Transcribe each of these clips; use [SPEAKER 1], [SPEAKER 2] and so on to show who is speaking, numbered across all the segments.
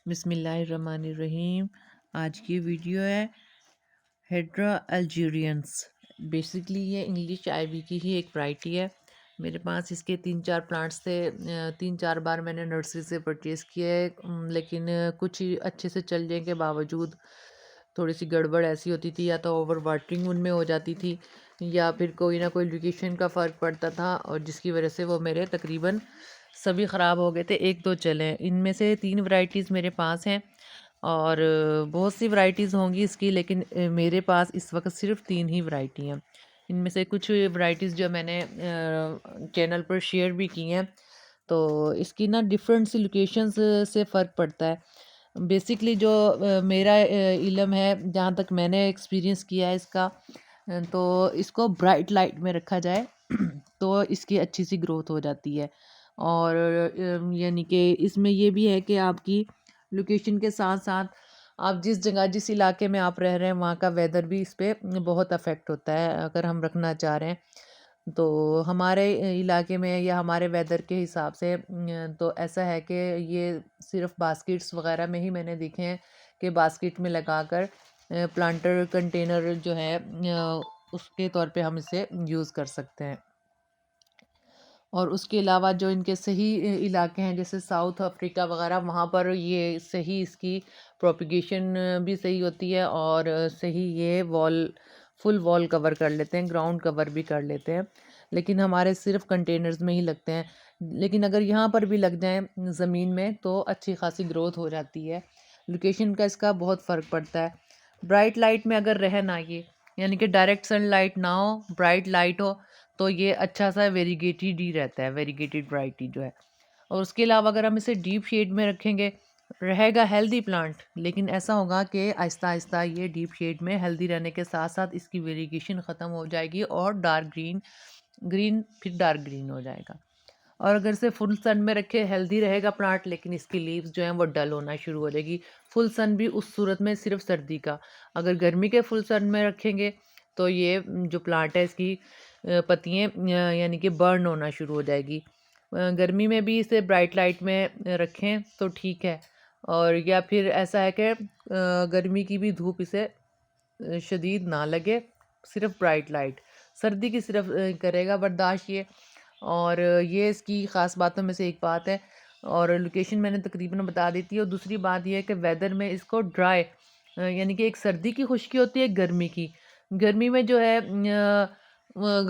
[SPEAKER 1] बिस्मिल्लाहिर्रहमानिर्रहीम। आज की वीडियो है हेड्रा अल्जीरियंस। बेसिकली ये इंग्लिश आईवी की ही एक वैरायटी है। मेरे पास इसके 3-4 प्लांट्स थे। 3-4 बार मैंने नर्सरी से परचेज़ किया है, लेकिन कुछ ही अच्छे से चलने के बावजूद थोड़ी सी गड़बड़ ऐसी होती थी, या तो ओवर वाटरिंग उनमें हो जाती थी या फिर कोई ना कोई लोकेशन का फ़र्क पड़ता था, और जिसकी वजह से वो मेरे तकरीबन सभी ख़राब हो गए थे। एक दो चले हैं। इनमें से 3 वैरायटीज़ मेरे पास हैं, और बहुत सी वैरायटीज़ होंगी इसकी, लेकिन मेरे पास इस वक्त सिर्फ 3 ही वैरायटी हैं। इनमें से कुछ वैरायटीज़ जो मैंने चैनल पर शेयर भी की हैं, तो इसकी ना डिफरेंट सी लोकेशंस से फ़र्क पड़ता है। बेसिकली जो मेरा इल्म है, जहाँ तक मैंने एक्सपीरियंस किया है इसका, तो इसको ब्राइट लाइट में रखा जाए तो इसकी अच्छी सी ग्रोथ हो जाती है। और यानी कि इसमें ये भी है कि आपकी लोकेशन के साथ साथ आप जिस जगह जिस इलाके में आप रह रहे हैं वहाँ का वेदर भी इस पे बहुत अफेक्ट होता है। अगर हम रखना चाह रहे हैं तो हमारे इलाके में या हमारे वेदर के हिसाब से तो ऐसा है कि ये सिर्फ बास्केट्स वगैरह में ही मैंने देखे हैं कि बास्केट में लगाकर प्लांटर कंटेनर जो है उसके तौर पे हम इसे यूज़ कर सकते हैं। और उसके अलावा जो इनके सही इलाके हैं, जैसे साउथ अफ्रीका वगैरह, वहाँ पर ये सही इसकी प्रोपिगेशन भी सही होती है, और सही ये फुल वॉल कवर कर लेते हैं, ग्राउंड कवर भी कर लेते हैं। लेकिन हमारे सिर्फ कंटेनर्स में ही लगते हैं। लेकिन अगर यहाँ पर भी लग जाएं ज़मीन में तो अच्छी खासी ग्रोथ हो जाती है। लोकेशन का इसका बहुत फ़र्क पड़ता है। ब्राइट लाइट में अगर रहे ना ये, यानी कि डायरेक्ट सनलाइट ना हो, ब्राइट लाइट हो, तो ये अच्छा सा वेरीगेटेड ही रहता है, वेरीगेटेड वैरायटी जो है। और उसके अलावा अगर हम इसे डीप शेड में रखेंगे, रहेगा हेल्दी प्लांट, लेकिन ऐसा होगा कि आहिस्ता आहिस्ता ये डीप शेड में हेल्दी रहने के साथ साथ इसकी वेरीगेशन ख़त्म हो जाएगी, और डार्क ग्रीन ग्रीन फिर डार्क ग्रीन हो जाएगा। और अगर इसे फुल सन में रखे, हेल्दी रहेगा प्लांट, लेकिन इसकी लीव्स जो हैं वो डल होना शुरू हो जाएगी। फुल सन भी उस सूरत में सिर्फ सर्दी का। अगर गर्मी के फुल सन में रखेंगे तो ये जो प्लांट है इसकी पत्तियाँ यानी कि बर्न होना शुरू हो जाएगी। गर्मी में भी इसे ब्राइट लाइट में रखें तो ठीक है। और या फिर ऐसा है कि गर्मी की भी धूप इसे शदीद ना लगे, सिर्फ ब्राइट लाइट। सर्दी की सिर्फ करेगा बर्दाश्त ये। और ये इसकी ख़ास बातों में से एक बात है। और लोकेशन मैंने तकरीबन बता दी थी। और दूसरी बात ये है कि वेदर में इसको ड्राई, यानी कि एक सर्दी की खुश्की होती है, एक गर्मी की। गर्मी में जो है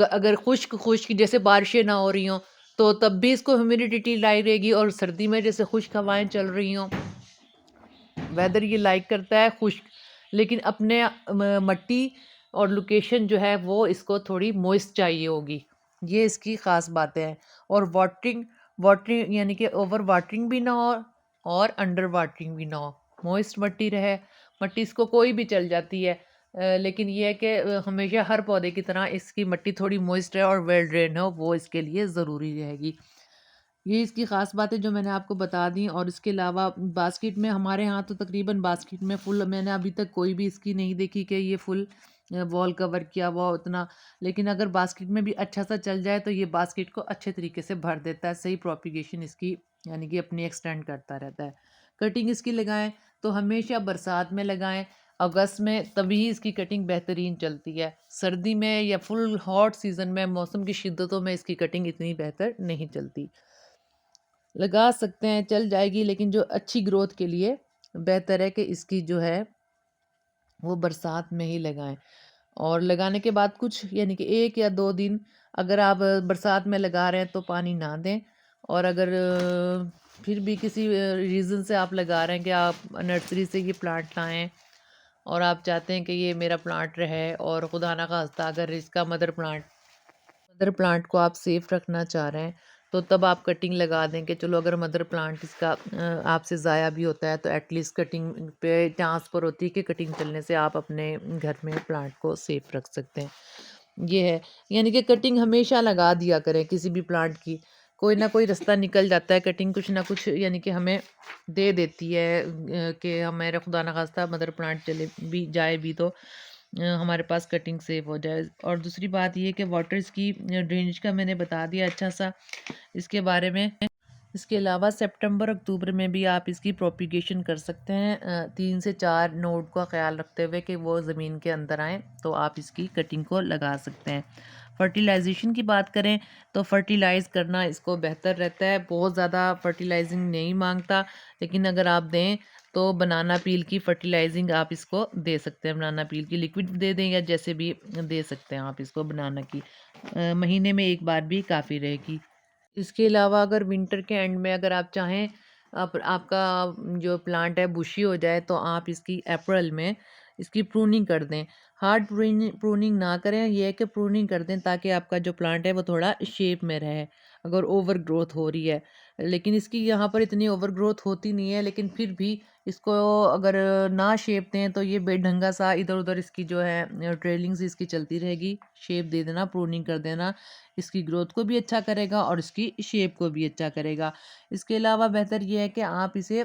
[SPEAKER 1] अगर खुश्क खुश्क जैसे बारिशें ना हो रही हों, तो तब भी इसको ह्यूमिडिटी लाई रहेगी। और सर्दी में जैसे खुश्क हवाएं चल रही हों, वेदर ये लाइक करता है खुश्क, लेकिन अपने मट्टी और लोकेशन जो है वो इसको थोड़ी मॉइस्ट चाहिए होगी। ये इसकी ख़ास बातें हैं। और वाटरिंग वाटरिंग यानी कि ओवर वाटरिंग भी ना हो और अंडर वाटरिंग भी ना हो, मॉइस्ट मट्टी रहे। मट्टी इसको कोई भी चल जाती है, लेकिन ये है कि हमेशा हर पौधे की तरह इसकी मट्टी थोड़ी मॉइस्ट है और वेल ड्रेन हो, वो इसके लिए ज़रूरी रहेगी। ये इसकी ख़ास बातें जो मैंने आपको बता दी। और इसके अलावा बास्केट में, हमारे यहाँ तो तकरीबन बास्केट में फुल, मैंने अभी तक कोई भी इसकी नहीं देखी कि ये फुल वॉल कवर किया हुआ उतना। लेकिन अगर बास्केट में भी अच्छा सा चल जाए तो ये बास्केट को अच्छे तरीके से भर देता है। सही प्रोपिगेशन इसकी यानी कि अपनी एक्सटेंड करता रहता है। कटिंग इसकी लगाएं तो हमेशा बरसात में लगाएं। अगस्त में तभी इसकी कटिंग बेहतरीन चलती है। सर्दी में या फुल हॉट सीज़न में, मौसम की शिद्दतों में इसकी कटिंग इतनी बेहतर नहीं चलती। लगा सकते हैं, चल जाएगी, लेकिन जो अच्छी ग्रोथ के लिए बेहतर है कि इसकी जो है वो बरसात में ही लगाएं। और लगाने के बाद कुछ यानी कि 1 या 2 दिन अगर आप बरसात में लगा रहे हैं तो पानी ना दें। और अगर फिर भी किसी रीज़न से आप लगा रहे हैं कि आप नर्सरी से ये प्लांट लाएं और आप चाहते हैं कि ये मेरा प्लांट रहे, और खुदा ना खास्ता अगर इसका मदर प्लांट को आप सेफ रखना चाह रहे हैं, तो तब आप कटिंग लगा दें कि चलो अगर मदर प्लांट इसका आपसे ज़ाया भी होता है तो एटलीस्ट कटिंग पे ट्रांसफ़र होती है कि कटिंग चलने से आप अपने घर में प्लांट को सेफ रख सकते हैं। ये है, यानी कि कटिंग हमेशा लगा दिया करें किसी भी प्लांट की। कोई ना कोई रास्ता निकल जाता है, कटिंग कुछ ना कुछ यानी कि हमें दे देती है कि हमारा खुदा ना खास्ता मदर प्लांट चले भी जाए भी तो हमारे पास कटिंग सेव हो जाए। और दूसरी बात ये कि वाटर्स की ड्रेनेज का मैंने बता दिया अच्छा सा इसके बारे में। इसके अलावा सितंबर अक्टूबर में भी आप इसकी प्रोपिगेशन कर सकते हैं 3 से 4 नोड का ख्याल रखते हुए कि वो ज़मीन के अंदर आएँ, तो आप इसकी कटिंग को लगा सकते हैं। फर्टिलाइजेशन की बात करें तो फर्टिलाइज़ करना इसको बेहतर रहता है, बहुत ज़्यादा फर्टिलाइजिंग नहीं मांगता, लेकिन अगर आप दें तो बनाना पील की फर्टिलाइजिंग आप इसको दे सकते हैं। बनाना पील की लिक्विड दे दें या जैसे भी दे सकते हैं आप इसको बनाना की। महीने में 1 बार भी काफ़ी रहेगी। इसके अलावा अगर विंटर के एंड में अगर आप चाहें आप आपका जो प्लांट है बुशी हो जाए तो आप इसकी अप्रैल में इसकी प्रूनिंग कर दें। हार्ड प्रूनिंग ना करें, ये है कि प्रूनिंग कर दें ताकि आपका जो प्लांट है वो थोड़ा शेप में रहे अगर ओवर ग्रोथ हो रही है। लेकिन इसकी यहाँ पर इतनी ओवर ग्रोथ होती नहीं है, लेकिन फिर भी इसको अगर ना शेप दें तो ये बेढंगा सा इधर उधर इसकी जो है ट्रेलिंग्स इसकी चलती रहेगी। शेप दे देना, प्रूनिंग कर देना इसकी ग्रोथ को भी अच्छा करेगा और इसकी शेप को भी अच्छा करेगा। इसके अलावा बेहतर ये है कि आप इसे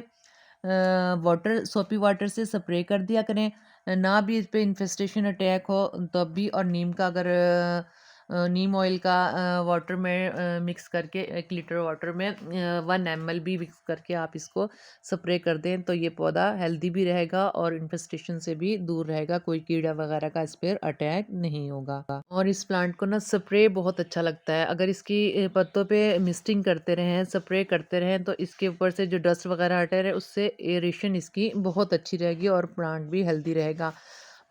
[SPEAKER 1] वाटर सोपी वाटर से स्प्रे कर दिया करें। ना भी इस पे इन्फेस्टेशन अटैक हो तब भी, और नीम का अगर नीम ऑयल का वाटर में मिक्स करके 1 लीटर वाटर में 1 ml भी मिक्स करके आप इसको स्प्रे कर दें तो ये पौधा हेल्दी भी रहेगा और इन्फेस्टेशन से भी दूर रहेगा, कोई कीड़ा वगैरह का इस पर अटैक नहीं होगा। और इस प्लांट को ना स्प्रे बहुत अच्छा लगता है, अगर इसकी पत्तों पे मिस्टिंग करते रहें, स्प्रे करते रहें तो इसके ऊपर से जो डस्ट वगैरह हटे रहे उससे एरेशन इसकी बहुत अच्छी रहेगी और प्लांट भी हेल्दी रहेगा।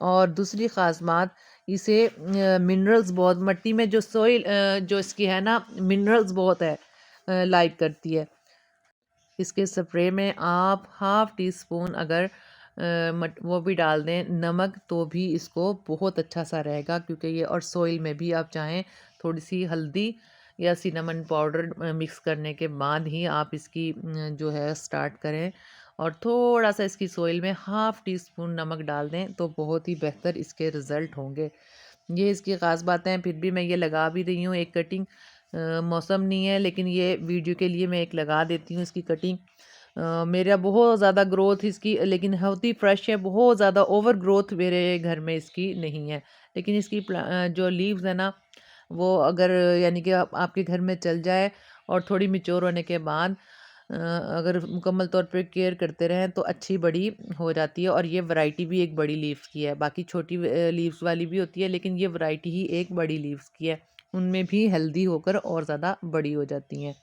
[SPEAKER 1] और दूसरी ख़ास बात, इसे मिनरल्स बहुत मट्टी में जो सोइल जो इसकी है ना मिनरल्स बहुत है लाइक करती है। इसके स्प्रे में आप हाफ़ टी स्पून अगर वो भी डाल दें नमक तो भी इसको बहुत अच्छा सा रहेगा, क्योंकि ये और सोइल में भी आप चाहें थोड़ी सी हल्दी या सिनेमन पाउडर मिक्स करने के बाद ही आप इसकी जो है स्टार्ट करें, और थोड़ा सा इसकी सोइल में हाफ़ टी स्पून नमक डाल दें तो बहुत ही बेहतर इसके रिज़ल्ट होंगे। ये इसकी ख़ास बातें हैं, फिर भी मैं ये लगा भी रही हूँ एक कटिंग। मौसम नहीं है लेकिन ये वीडियो के लिए मैं एक लगा देती हूँ इसकी कटिंग। मेरा बहुत ज़्यादा ग्रोथ इसकी लेकिन होती फ्रेश है, बहुत ज़्यादा ओवर ग्रोथ मेरे घर में इसकी नहीं है। लेकिन इसकी जो लीव्स है ना वो अगर यानी कि आपके घर में चल जाए और थोड़ी मैच्योर होने के बाद अगर मुकम्मल तौर पे केयर करते रहें तो अच्छी बड़ी हो जाती है। और ये वैरायटी भी एक बड़ी लीव्स की है, बाकी छोटी लीव्स वाली भी होती है लेकिन ये वैरायटी ही एक बड़ी लीव्स की है, उनमें भी हेल्दी होकर और ज़्यादा बड़ी हो जाती हैं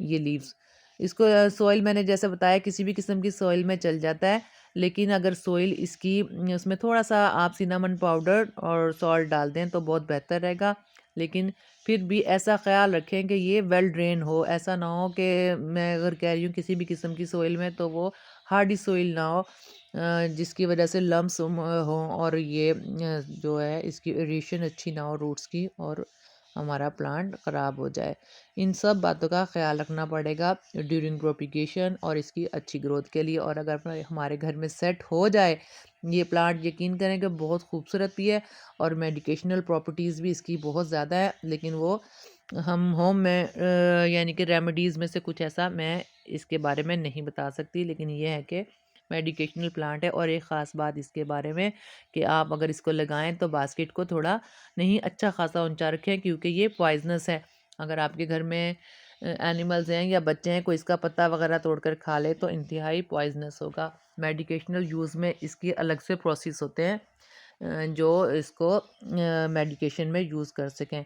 [SPEAKER 1] ये लीव्स। इसको सॉइल मैंने जैसे बताया किसी भी किस्म की सॉइल में चल जाता है, लेकिन अगर सॉइल इसकी उसमें थोड़ा-सा आप सिनेमन पाउडर और सॉल्ट डाल दें तो बहुत बेहतर रहेगा। लेकिन फिर भी ऐसा ख़्याल रखें कि ये वेल ड्रेन हो, ऐसा ना हो कि मैं अगर कह रही हूँ किसी भी किस्म की सॉइल में तो वो हार्डी सॉइल ना हो जिसकी वजह से लम्प्स हों और ये जो है इसकी एरेशन अच्छी ना हो रूट्स की और हमारा प्लांट ख़राब हो जाए। इन सब बातों का ख़्याल रखना पड़ेगा ड्यूरिंग प्रोपिगेशन और इसकी अच्छी ग्रोथ के लिए। और अगर हमारे घर में सेट हो जाए ये प्लांट, यकीन करें कि बहुत खूबसूरत भी है और मेडिकेशनल प्रॉपर्टीज़ भी इसकी बहुत ज़्यादा है, लेकिन वो हम होम में यानी कि रेमेडीज़ में से कुछ ऐसा मैं इसके बारे में नहीं बता सकती, लेकिन ये है कि मेडिकेशनल प्लांट है। और एक ख़ास बात इसके बारे में कि आप अगर इसको लगाएं तो बास्केट को थोड़ा नहीं अच्छा खासा ऊंचा रखें, क्योंकि ये पॉइजनस है। अगर आपके घर में एनिमल्स हैं या बच्चे हैं कोई इसका पत्ता वगैरह तोड़कर खा ले तो इंतहाई पॉइजनस होगा। मेडिकेशनल यूज़ में इसकी अलग से प्रोसेस होते हैं जो इसको मेडिकेशन में यूज़ कर सकें।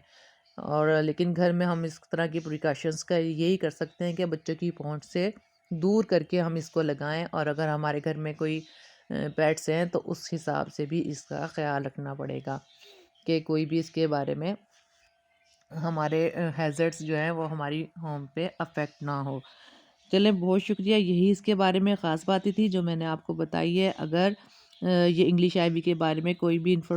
[SPEAKER 1] और लेकिन घर में हम इस तरह की प्रिकॉशंस का यही कर सकते हैं कि बच्चों की पहुंच से दूर करके हम इसको लगाएं, और अगर हमारे घर में कोई पेट्स हैं तो उस हिसाब से भी इसका ख्याल रखना पड़ेगा कि कोई भी इसके बारे में हमारे हैज़र्ड्स जो हैं वो हमारी होम पे अफेक्ट ना हो। चलें, बहुत शुक्रिया, यही इसके बारे में ख़ास बातें थी जो मैंने आपको बताई है। अगर ये इंग्लिश आईवी के बारे में कोई भी इन्फॉर्मेशन